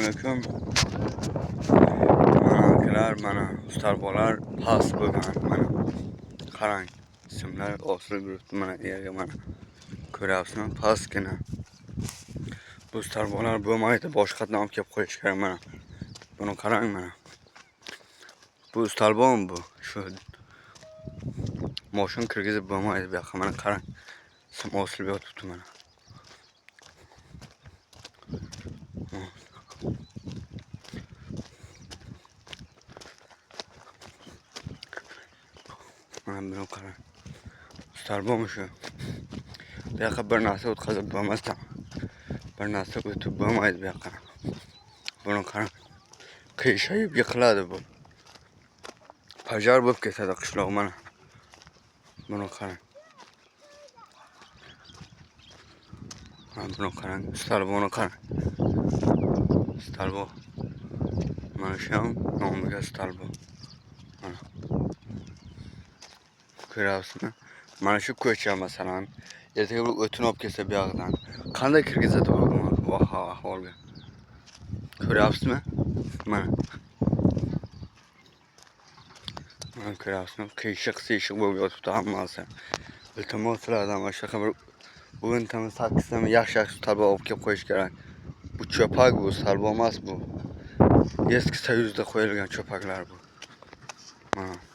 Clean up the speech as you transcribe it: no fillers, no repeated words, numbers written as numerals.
Assalomualaikum. Manakilar, mana ustarbolar past bo'lgan. Mana qarang, simlar osilib yuribdi mana yerga mana. Ko'ryapsizmi? Pastgina. Bu ustarbolar bo'lmaydi, boshqatdan olib kelib qo'yish kerak mana. Buni qarang mana. Bu ustalbon bu. Shu moshin kirgizib bo'lmaydi bu yoqqa mana qarang. Sim osilib yotibdi mana. Mana buni qarang. Ustalbon shu. Bu yoqqa bir narsa o'tkazib bo'lmasdan. Bir narsa o'tib bo'lmaydi bu yoqqa. Buni qarang. Qiyshayib yiqiladi bu. Pajar bo'lib ketadi qishloq mana. Buni qarang. Mana buni qarang. Ustalbonni qarang. Ustalbon. Mana shu ham nomiga ustalbon. Mana. Ko'ryapsizmi? Mana shu ko'cha masalan, ertaga bir o'tin olib kelsa bu yoqdan. Qanday kirgizadi bu ahvolga? Ko'ryapsizmi? Mana. Mana ko'ryapsizmi? Qiyshiq bo'lib yotibdi hammasi. Iltimos sizlardan mana shunaqa bir 10 tami 8 tami yaxshi ustalbon olib kelib qo'yish kerak. Bu cho'pak bu, ustalbon emas bu. Eski Soyuzda qo'yilgan cho'paklar bu. Mana.